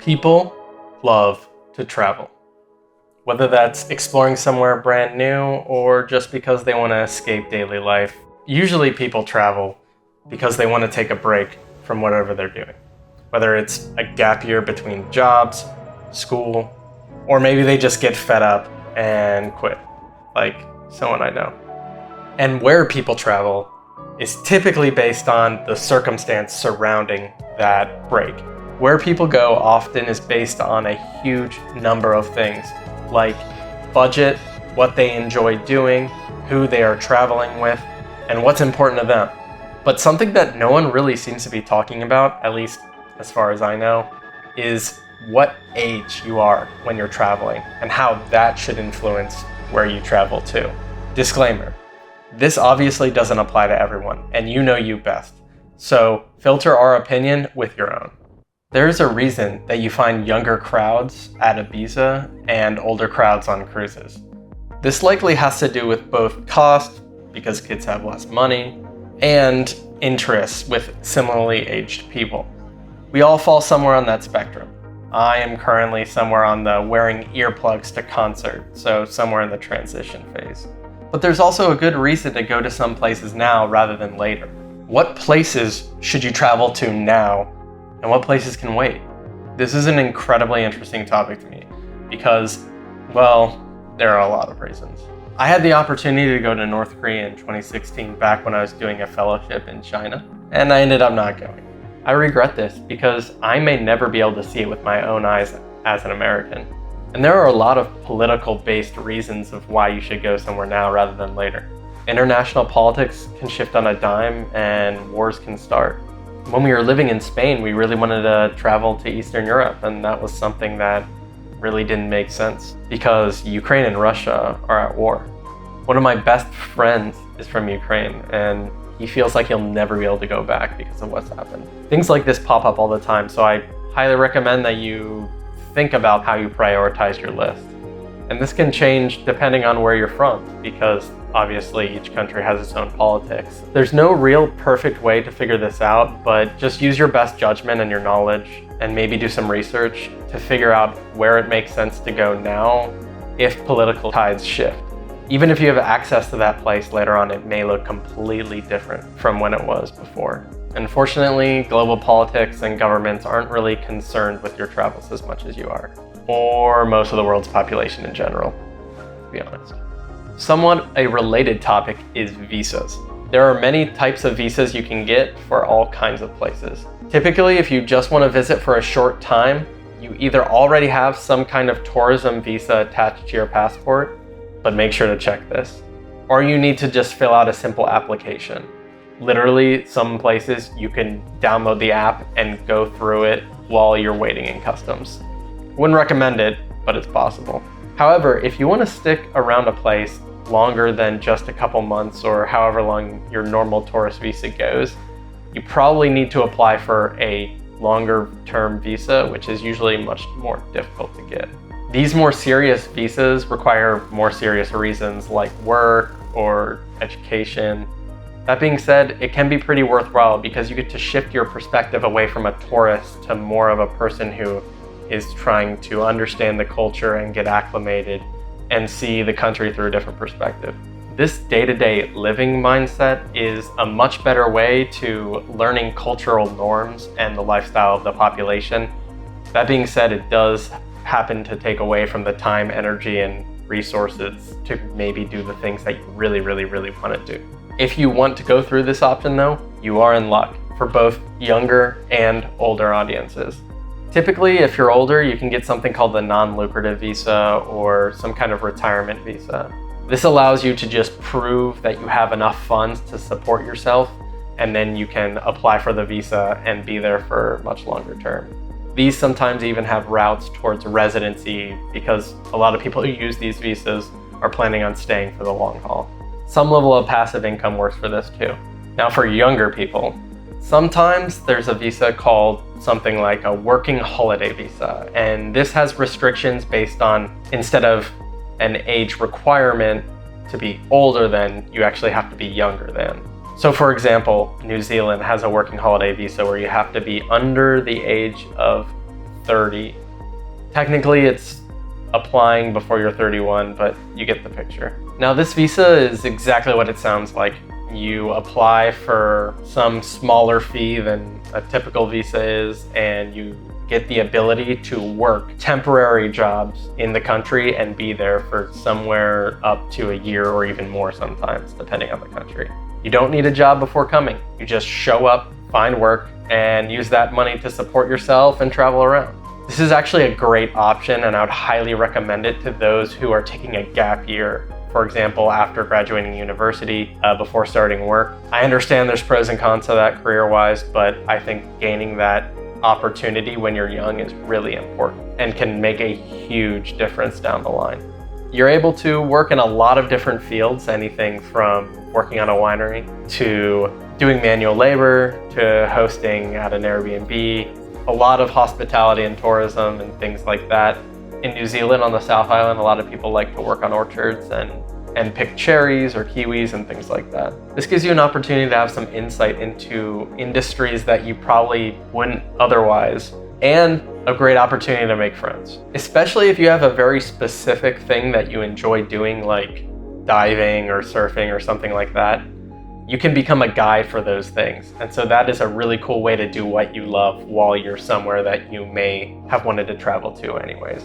People love to travel. Whether that's exploring somewhere brand new or just because they want to escape daily life. Usually people travel because they want to take a break from whatever they're doing. Whether it's a gap year between jobs, school, or maybe they just get fed up and quit, like someone I know. And where people travel is typically based on the circumstance surrounding that break. Where people go often is based on a huge number of things, like budget, what they enjoy doing, who they are traveling with, and what's important to them. But something that no one really seems to be talking about, at least as far as I know, is what age you are when you're traveling and how that should influence where you travel to. Disclaimer, this obviously doesn't apply to everyone, and you know you best. So filter our opinion with your own. There's a reason that you find younger crowds at Ibiza and older crowds on cruises. This likely has to do with both cost, because kids have less money, and interests with similarly aged people. We all fall somewhere on that spectrum. I am currently somewhere on the wearing earplugs to concert, so somewhere in the transition phase. But there's also a good reason to go to some places now rather than later. What places should you travel to now, and what places can wait? This is an incredibly interesting topic to me because, well, there are a lot of reasons. I had the opportunity to go to North Korea in 2016 back when I was doing a fellowship in China, and I ended up not going. I regret this because I may never be able to see it with my own eyes as an American. And there are a lot of political-based reasons of why you should go somewhere now rather than later. International politics can shift on a dime and wars can start. When we were living in Spain, we really wanted to travel to Eastern Europe, and that was something that really didn't make sense because Ukraine and Russia are at war. One of my best friends is from Ukraine, and he feels like he'll never be able to go back because of what's happened. Things like this pop up all the time, so I highly recommend that you think about how you prioritize your list. And this can change depending on where you're from, because obviously each country has its own politics. There's no real perfect way to figure this out, but just use your best judgment and your knowledge and maybe do some research to figure out where it makes sense to go now if political tides shift. Even if you have access to that place later on, it may look completely different from when it was before. Unfortunately, global politics and governments aren't really concerned with your travels as much as you are, or most of the world's population in general, to be honest. Somewhat a related topic is visas. There are many types of visas you can get for all kinds of places. Typically, if you just want to visit for a short time, you either already have some kind of tourism visa attached to your passport, but make sure to check this, or you need to just fill out a simple application. Literally, some places you can download the app and go through it while you're waiting in customs. Wouldn't recommend it, but it's possible. However, if you want to stick around a place longer than just a couple months or however long your normal tourist visa goes, you probably need to apply for a longer term visa, which is usually much more difficult to get. These more serious visas require more serious reasons like work or education. That being said, it can be pretty worthwhile because you get to shift your perspective away from a tourist to more of a person who is trying to understand the culture and get acclimated and see the country through a different perspective. This day-to-day living mindset is a much better way to learning cultural norms and the lifestyle of the population. That being said, it does happen to take away from the time, energy, and resources to maybe do the things that you really want to do. If you want to go through this option though, you are in luck for both younger and older audiences. Typically, if you're older, you can get something called the non-lucrative visa or some kind of retirement visa. This allows you to just prove that you have enough funds to support yourself, and then you can apply for the visa and be there for much longer term. These sometimes even have routes towards residency because a lot of people who use these visas are planning on staying for the long haul. Some level of passive income works for this too. Now for younger people, sometimes there's a visa called something like a working holiday visa, and this has restrictions based on, instead of an age requirement to be older than, you actually have to be younger than. So for example, New Zealand has a working holiday visa where you have to be under the age of 30. Technically, it's applying before you're 31, but you get the picture. Now, this visa is exactly what it sounds like. You apply for some smaller fee than a typical visa is, and you get the ability to work temporary jobs in the country and be there for somewhere up to a year or even more sometimes, depending on the country. You don't need a job before coming. You just show up, find work, and use that money to support yourself and travel around. This is actually a great option, and I would highly recommend it to those who are taking a gap year. For example, after graduating university, before starting work. I understand there's pros and cons to that career-wise, but I think gaining that opportunity when you're young is really important and can make a huge difference down the line. You're able to work in a lot of different fields, anything from working on a winery to doing manual labor to hosting at an Airbnb, a lot of hospitality and tourism and things like that. In New Zealand on the South Island, a lot of people like to work on orchards and pick cherries or kiwis and things like that. This gives you an opportunity to have some insight into industries that you probably wouldn't otherwise, and a great opportunity to make friends. Especially if you have a very specific thing that you enjoy doing, like diving or surfing or something like that. You can become a guide for those things. And so that is a really cool way to do what you love while you're somewhere that you may have wanted to travel to anyways.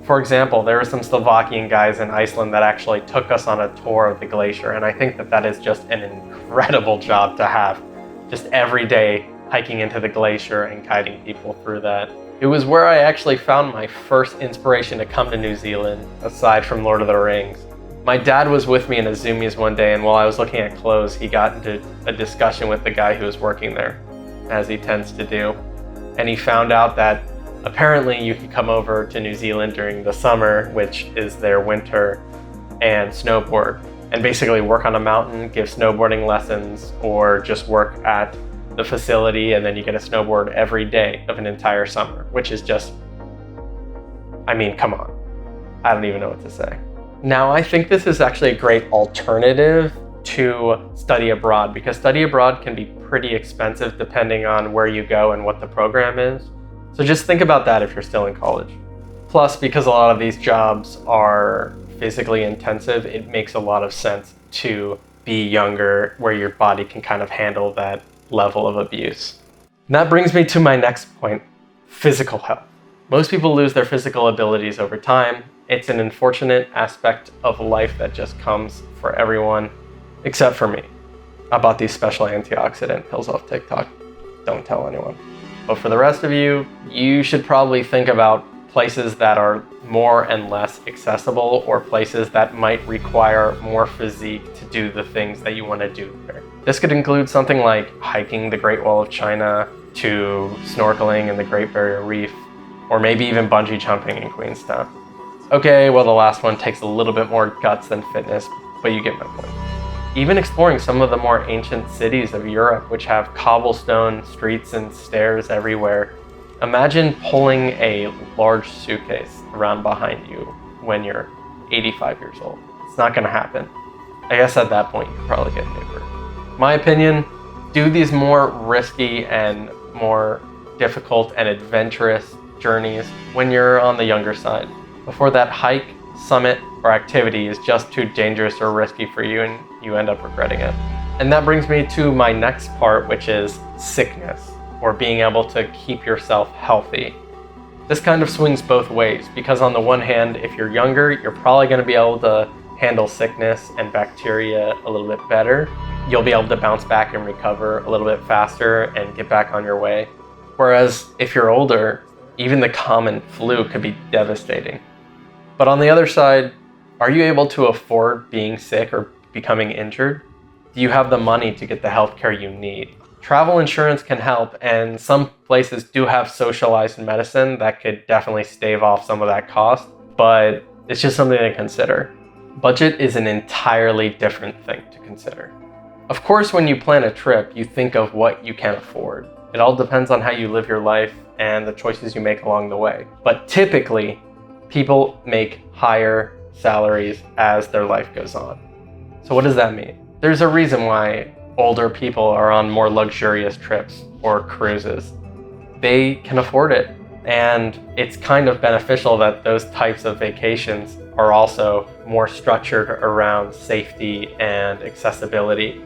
For example, there were some Slovakian guys in Iceland that actually took us on a tour of the glacier, and I think that is just an incredible job to have. Just every day hiking into the glacier and guiding people through that. It was where I actually found my first inspiration to come to New Zealand, aside from Lord of the Rings. My dad was with me in a Zoomies one day, and while I was looking at clothes, he got into a discussion with the guy who was working there, as he tends to do. And he found out that apparently you can come over to New Zealand during the summer, which is their winter, and snowboard, and basically work on a mountain, give snowboarding lessons, or just work at the facility, and then you get a snowboard every day of an entire summer, which is just, I mean, come on. I don't even know what to say. Now, I think this is actually a great alternative to study abroad, because study abroad can be pretty expensive depending on where you go and what the program is. So just think about that if you're still in college. Plus, because a lot of these jobs are physically intensive, it makes a lot of sense to be younger, where your body can kind of handle that level of abuse. And that brings me to my next point, physical health. Most people lose their physical abilities over time. It's an unfortunate aspect of life that just comes for everyone, except for me. I bought these special antioxidant pills off TikTok. Don't tell anyone. But for the rest of you, you should probably think about places that are more and less accessible, or places that might require more physique to do the things that you want to do there. This could include something like hiking the Great Wall of China, to snorkeling in the Great Barrier Reef, or maybe even bungee jumping in Queenstown. Okay, well, the last one takes a little bit more guts than fitness, but you get my point. Even exploring some of the more ancient cities of Europe, which have cobblestone streets and stairs everywhere. Imagine pulling a large suitcase around behind you when you're 85 years old. It's not gonna happen. I guess at that point, you could probably get an Uber. My opinion, do these more risky and more difficult and adventurous journeys when you're on the younger side, before that hike, summit, or activity is just too dangerous or risky for you and you end up regretting it. And that brings me to my next part, which is sickness, or being able to keep yourself healthy. This kind of swings both ways, because on the one hand, if you're younger, you're probably going to be able to handle sickness and bacteria a little bit better. You'll be able to bounce back and recover a little bit faster and get back on your way. Whereas if you're older, even the common flu could be devastating. But on the other side, are you able to afford being sick or becoming injured? Do you have the money to get the healthcare you need? Travel insurance can help, and some places do have socialized medicine that could definitely stave off some of that cost, but it's just something to consider. Budget is an entirely different thing to consider. Of course, when you plan a trip, you think of what you can afford. It all depends on how you live your life and the choices you make along the way. But typically, people make higher salaries as their life goes on. So what does that mean? There's a reason why older people are on more luxurious trips or cruises. They can afford it. And it's kind of beneficial that those types of vacations are also more structured around safety and accessibility.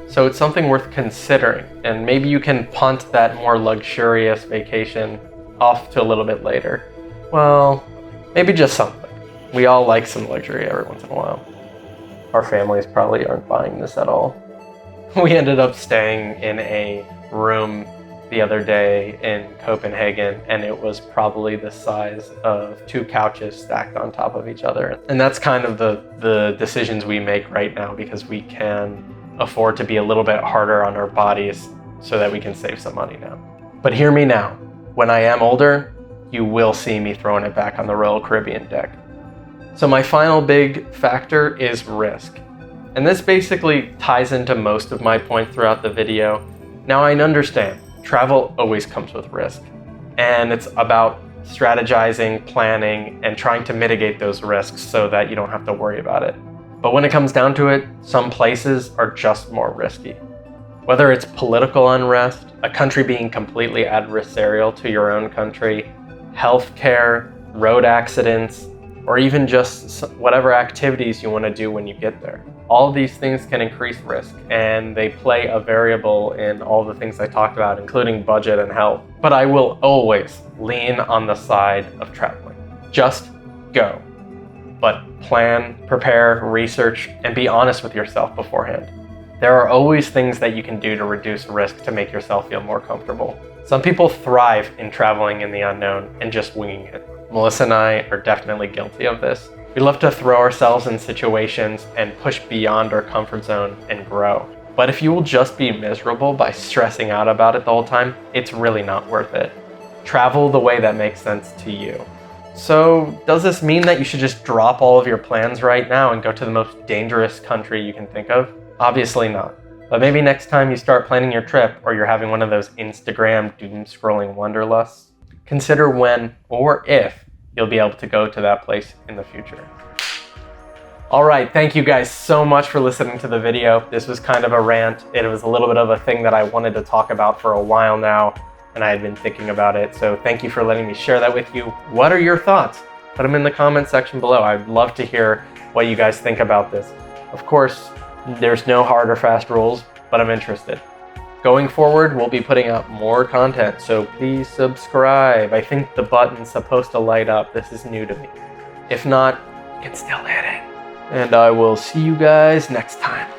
So it's something worth considering, and maybe you can punt that more luxurious vacation off to a little bit later. Well, maybe just something. We all like some luxury every once in a while. Our families probably aren't buying this at all. We ended up staying in a room the other day in Copenhagen, and it was probably the size of 2 couches stacked on top of each other. And that's kind of the decisions we make right now, because we can afford to be a little bit harder on our bodies so that we can save some money now. But hear me now, when I am older, you will see me throwing it back on the Royal Caribbean deck. So my final big factor is risk. And this basically ties into most of my points throughout the video. Now, I understand, travel always comes with risk. And it's about strategizing, planning, and trying to mitigate those risks so that you don't have to worry about it. But when it comes down to it, some places are just more risky. Whether it's political unrest, a country being completely adversarial to your own country, healthcare, road accidents, or even just whatever activities you want to do when you get there. All of these things can increase risk, and they play a variable in all the things I talked about, including budget and health. But I will always lean on the side of traveling. Just go. But plan, prepare, research, and be honest with yourself beforehand. There are always things that you can do to reduce risk to make yourself feel more comfortable. Some people thrive in traveling in the unknown and just winging it. Melissa and I are definitely guilty of this. We love to throw ourselves in situations and push beyond our comfort zone and grow. But if you will just be miserable by stressing out about it the whole time, it's really not worth it. Travel the way that makes sense to you. So, does this mean that you should just drop all of your plans right now and go to the most dangerous country you can think of? Obviously not. But maybe next time you start planning your trip, or you're having one of those Instagram doom-scrolling wanderlusts, consider when or if you'll be able to go to that place in the future. All right, thank you guys so much for listening to the video. This was kind of a rant. It was a little bit of a thing that I wanted to talk about for a while now, and I had been thinking about it. So thank you for letting me share that with you. What are your thoughts? Put them in the comment section below. I'd love to hear what you guys think about this. Of course, there's no hard or fast rules, but I'm interested. Going forward, we'll be putting out more content, so please subscribe. I think the button's supposed to light up. This is new to me. If not, you can still hit it. And I will see you guys next time.